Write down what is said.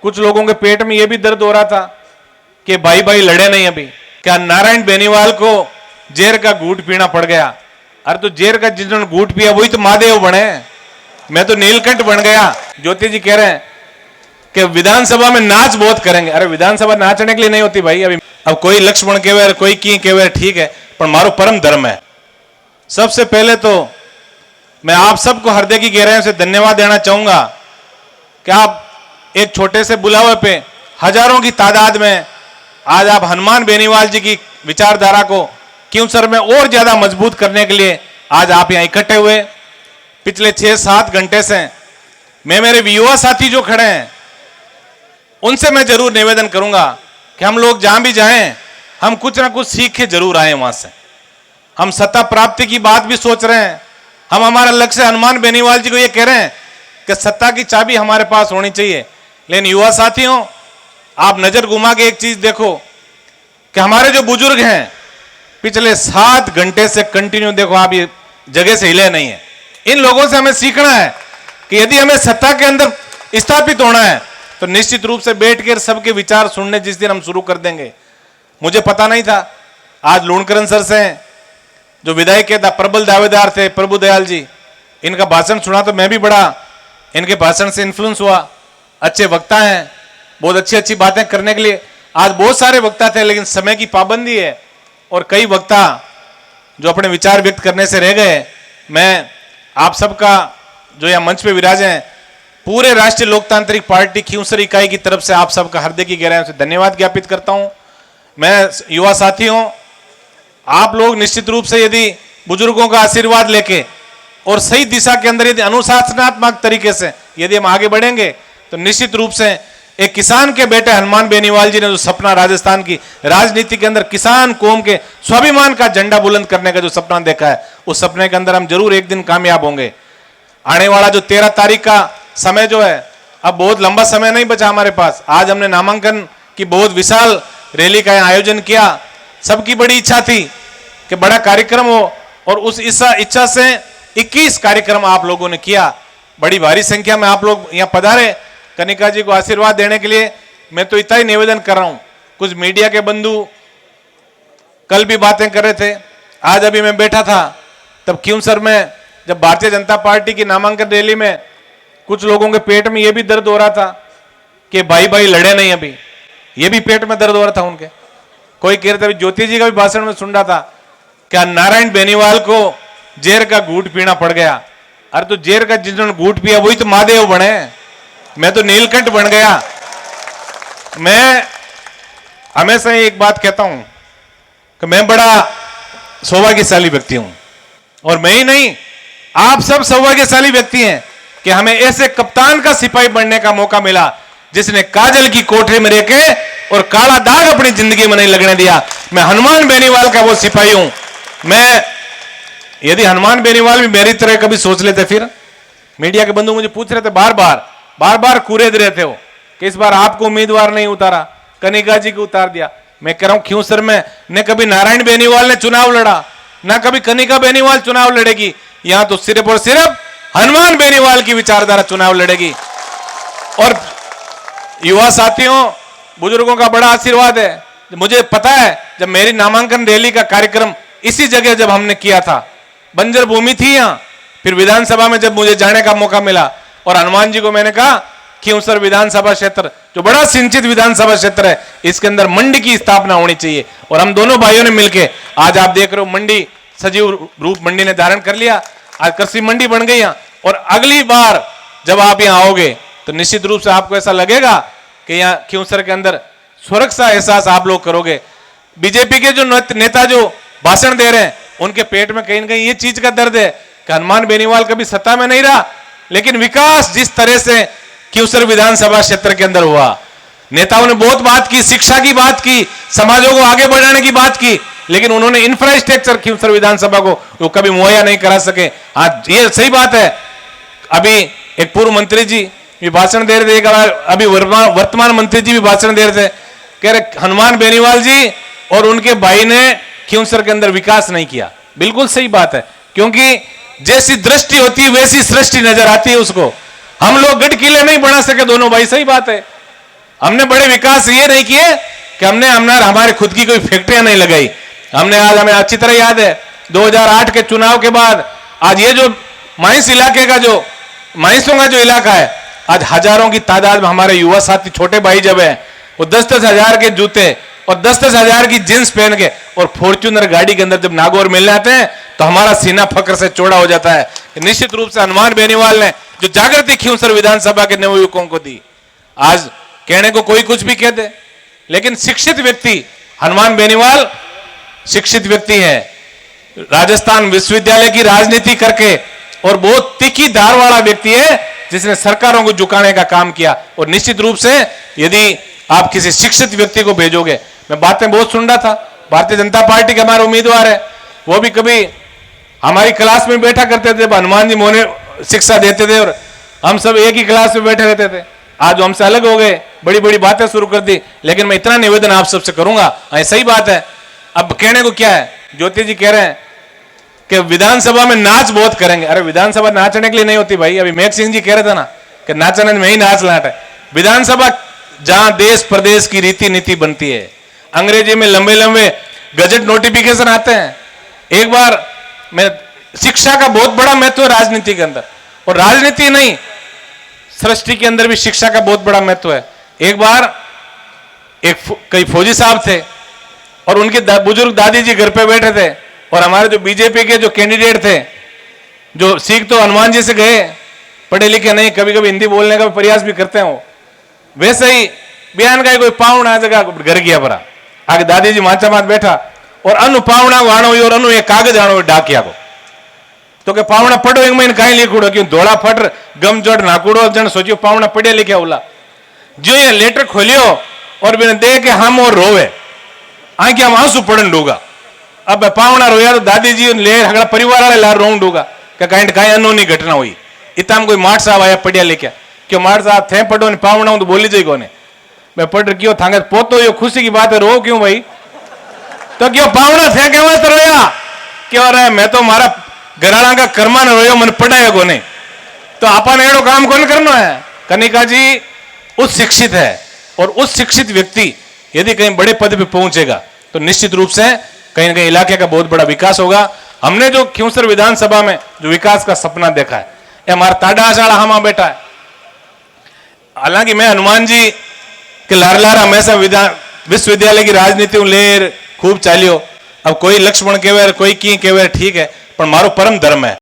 कुछ लोगों के पेट में यह भी दर्द हो रहा था कि भाई भाई लड़े नहीं अभी। क्या नारायण बेनीवाल को जेर का घूट पीना पड़ गया? अरे तो जेर का जिन्होंने घूट पिया वही तो महादेव बने, मैं तो नीलकंठ बन गया। ज्योति जी कह रहे हैं कि विधानसभा में नाच बहुत करेंगे। अरे विधानसभा नाचने के लिए नहीं होती भाई। अभी अब कोई लक्ष्मण केवे कोई की केवे ठीक है, पर मारो परम धर्म है। सबसे पहले तो मैं आप सबको हृदय की गहराइयों से धन्यवाद देना चाहूंगा कि आप एक छोटे से बुलावे पे हजारों की तादाद में आज आप हनुमान बेनीवाल जी की विचारधारा को क्योंसर में और ज्यादा मजबूत करने के लिए आज आप यहां इकट्ठे हुए। पिछले 6-7 घंटे से मैं मेरे युवा साथी जो खड़े हैं उनसे मैं जरूर निवेदन करूंगा कि हम लोग जहां भी जाएं हम कुछ ना कुछ सीख के जरूर आए वहां से। हम सत्ता प्राप्ति की बात भी सोच रहे हैं, हम हमारा लक्ष्य हनुमान बेनीवाल जी को ये कह रहे हैं कि सत्ता की चाबी हमारे पास होनी चाहिए। लेकिन युवा साथियों, आप नजर घुमा के एक चीज देखो कि हमारे जो बुजुर्ग हैं पिछले 7 घंटे से कंटिन्यू देखो, आप ये जगह से हिले नहीं है। इन लोगों से हमें सीखना है कि यदि हमें सत्ता के अंदर स्थापित होना है तो निश्चित रूप से बैठकर सबके विचार सुनने जिस दिन हम शुरू कर देंगे। मुझे पता नहीं था, आज लूणकरण सर से जो विधायक के प्रबल दावेदार थे प्रभु दयाल जी, इनका भाषण सुना तो मैं भी बड़ा इनके भाषण से इन्फ्लुएंस हुआ। अच्छे वक्ता हैं, बहुत अच्छी अच्छी बातें करने के लिए आज बहुत सारे वक्ता थे, लेकिन समय की पाबंदी है और कई वक्ता जो अपने विचार व्यक्त करने से रह गए। मैं आप सबका जो यहाँ मंच पे विराजे हैं पूरे राष्ट्रीय लोकतांत्रिक पार्टी क्योंसर इकाई की तरफ से आप सबका हृदय की गहराइयों से धन्यवाद ज्ञापित करता हूं। मैं युवा साथियों, आप लोग निश्चित रूप से यदि बुजुर्गों का आशीर्वाद लेके और सही दिशा के अंदर यदि अनुशासनात्मक तरीके से यदि हम आगे बढ़ेंगे तो निश्चित रूप से एक किसान के बेटे हनुमान बेनीवाल जी ने जो सपना राजस्थान की राजनीति के अंदर किसान कौम के स्वाभिमान का झंडा बुलंद करने का जो सपना देखा है, उस सपने के अंदर हम जरूर एक दिन कामयाब होंगे। आने वाला जो 13 तारीख का समय जो है, अब बहुत लंबा समय नहीं बचा हमारे पास। आज हमने नामांकन की बहुत विशाल रैली का आयोजन किया। सबकी बड़ी इच्छा थी कि बड़ा कार्यक्रम हो और उस इच्छा से 21 कार्यक्रम आप लोगों ने किया। बड़ी भारी संख्या में आप लोग यहाँ पधारे कनिका जी को आशीर्वाद देने के लिए। मैं तो इतना ही निवेदन कर रहा हूं। कुछ मीडिया के बंधु कल भी बातें कर रहे थे, आज अभी मैं बैठा था तब क्योंसर में जब भारतीय जनता पार्टी की नामांकन रैली में कुछ लोगों के पेट में यह भी दर्द हो रहा था कि भाई भाई लड़े नहीं अभी, ये भी पेट में दर्द हो रहा था उनके। कोई कह रहे थे, ज्योति जी का भी भाषण में सुन रहा था, क्या नारायण बेनीवाल को जेर का घूट पीना पड़ गया? अरे तो जेर का जिन्होंने घूट पिया वही तो महादेव बने, मैं तो नीलकंठ बन गया। मैं हमेशा एक बात कहता हूं कि मैं बड़ा सौभाग्यशाली व्यक्ति हूं और मैं ही नहीं, आप सब सौभाग्यशाली व्यक्ति हैं कि हमें ऐसे कप्तान का सिपाही बनने का मौका मिला जिसने काजल की कोठरी में रह के और काला दाग अपनी जिंदगी में नहीं लगने दिया। मैं हनुमान बेनीवाल का वो सिपाही हूं। मैं यदि हनुमान बेनीवाल भी मेरी तरह कभी सोच लेते, फिर मीडिया के बंधु मुझे पूछ रहे थे बार बार कुरेद रहे थे वो कि इस बार आपको उम्मीदवार नहीं उतारा, कनिका जी को उतार दिया। मैं कह रहा हूं क्योंसर में न कभी नारायण बेनीवाल ने चुनाव लड़ा, ना कभी कनिका बेनीवाल चुनाव लड़ेगी। यहां तो सिर्फ और सिर्फ हनुमान बेनीवाल की विचारधारा चुनाव लड़ेगी। और युवा साथियों, बुजुर्गों का बड़ा आशीर्वाद है। मुझे पता है जब मेरी नामांकन रैली का कार्यक्रम इसी जगह जब हमने किया था, बंजर भूमि थी यहां, फिर विधानसभा में जब मुझे जाने का मौका मिला और हनुमान जी को मैंने कहा क्योंसर विधानसभा क्षेत्र जो बड़ा सिंचित विधानसभा क्षेत्र है, इसके अंदर मंडी की स्थापना होनी चाहिए। और हम दोनों भाइयों ने मिलकर आज आप देख रहे हो मंडी सजीव रूप मंडी ने धारण कर लिया। आज कृषि मंडी बन गई यहाँ। और अगली बार जब आप यहाँ आओगे तो निश्चित रूप से आपको ऐसा लगेगा कि यहाँ क्योंसर के अंदर स्वर्ग सा एहसास आप लोग करोगे। बीजेपी के जो नेता जो भाषण दे रहे हैं उनके पेट में कहीं ना कहीं ये चीज का दर्द है कि हनुमान बेनीवाल कभी सत्ता में नहीं रहा, लेकिन विकास जिस तरह से क्योंसर विधानसभा क्षेत्र के अंदर हुआ, नेताओं ने बहुत बात की, शिक्षा की बात की, समाजों को आगे बढ़ाने की बात की, लेकिन उन्होंने इंफ्रास्ट्रक्चर क्योंसर विधानसभा को वो कभी मुहैया नहीं करा सके। आज ये सही बात है। अभी एक पूर्व मंत्री जी भी भाषण दे रहे थे, अभी वर्तमान मंत्री जी भी भाषण दे रहे थे, कह रहे हनुमान बेनीवाल जी और उनके भाई ने क्योंसर के अंदर विकास नहीं किया। बिल्कुल सही बात है, क्योंकि जैसी दृष्टि होती है वैसी सृष्टि नजर आती है उसको। हम लोग गढ़ किले नहीं बना सके दोनों भाई, सही बात है। हमने बड़े विकास ये नहीं किए कि हमने हमारी खुद की कोई फैक्ट्रियां नहीं लगाई। हमने आज, हमें अच्छी तरह याद है 2008 के चुनाव के बाद आज ये जो माइंस इलाके का जो माइंसों का जो इलाका है, आज हजारों की तादाद में हमारे युवा साथी छोटे भाई जब है वो 10-10 हजार के जूते और 10-10 हजार की जींस पहन के और फॉर्च्यूनर गाड़ी के अंदर जब नागौर मिल जाते हैं तो हमारा सीना फक्र से चौड़ा हो जाता है। निश्चित रूप से हनुमान बेनीवाल ने जो जागृति खींवसर विधानसभा के नवयुवकों को दी, आज कहने को कोई कुछ भी कह दे, लेकिन शिक्षित व्यक्ति हनुमान बेनीवाल शिक्षित व्यक्ति है। राजस्थान विश्वविद्यालय की राजनीति करके और बहुत तीखी धार वाला व्यक्ति है जिसने सरकारों को झुकाने का काम किया। और निश्चित रूप से यदि आप किसी शिक्षित व्यक्ति को भेजोगे, मैं बातें बहुत सुन रहा था, भारतीय जनता पार्टी के हमारे उम्मीदवार है, वो भी कभी हमारी क्लास में बैठा करते थे, हनुमान जी मोने शिक्षा देते थे और हम सब एक ही क्लास में बैठे रहते थे। आज वो हमसे अलग हो गए, बड़ी बड़ी बातें शुरू कर दी। लेकिन मैं इतना निवेदन आप सबसे करूंगा, सही बात है, अब कहने को क्या है, ज्योति जी कह रहे हैं कि विधानसभा में नाच बहुत करेंगे। अरे विधानसभा नाचने के लिए नहीं होती भाई, अभी मेघ सिंह जी कह रहे थे ना कि नाचने में ही नाच लाट है। विधानसभा जहां देश प्रदेश की रीति नीति बनती है, अंग्रेजी में लंबे लंबे गजट नोटिफिकेशन आते हैं। एक बार मैं शिक्षा का बहुत बड़ा महत्व है राजनीति के अंदर, और राजनीति नहीं सृष्टि के अंदर भी शिक्षा का बहुत बड़ा महत्व है। एक बार कई फौजी साहब थे और उनके बुजुर्ग दादी जी घर पे बैठे थे और हमारे जो बीजेपी के जो कैंडिडेट थे, जो सीख तो हनुमान जी से गए, पढ़े लिखे नहीं, कभी कभी हिंदी बोलने का प्रयास भी करते हो, वैसे ही बयान का कोई पावना जगह घर गया परा आगे दादी जी माचा मात बैठा और अनु पावना वाणो और अनु एक कागज आनो डाकिया को तो के पावना पढ़ो एक महीने कहीं लिखूड़ो क्यों धोड़ा फट गम जोड़ नाकूड़ो जन सोचियो पावना पढ़िया लिखा उला जो ये लेटर खोलियो और बिना दे के हम और रोवे आंखें हम आंसू पड़न डूगा। अब पावना रोया तो दादी जी ले हगड़ा परिवार वाले ला रोंग डूगा कि कहीं अनोनी घटना हुई। इतना कोई माठ साहब आया पढ़िया लिखा क्यों माठ साहब थे पढ़ो ने पावना तो बोली जाए कोने मैं पढ़ क्यों थांगे पोतो यो खुशी की बात है रो क्यों भाई तो क्यों पावना थे क्या मत रोया क्यों रहे मैं तो मारा घराना का कर्मा ने रोयो मैंने पढ़ाया कोने तो आपन एड़ो काम कौन करना है। कनिका जी उस शिक्षित है और उस शिक्षित व्यक्ति यदि कहीं बड़े पद पे पहुंचेगा तो निश्चित रूप से कहीं ना कहीं इलाके का बहुत बड़ा विकास होगा। हमने जो खींवसर विधानसभा में जो विकास का सपना देखा है ये हमारा ताडाशाला हमा बेटा है। हालांकि मैं हनुमान जी के लारलार हमेशा विश्वविद्यालय की राजनीति लेर खूब चालियो। अब कोई लक्ष्मण केवे कोई की केवे ठीक है पर मारो परम धर्म है।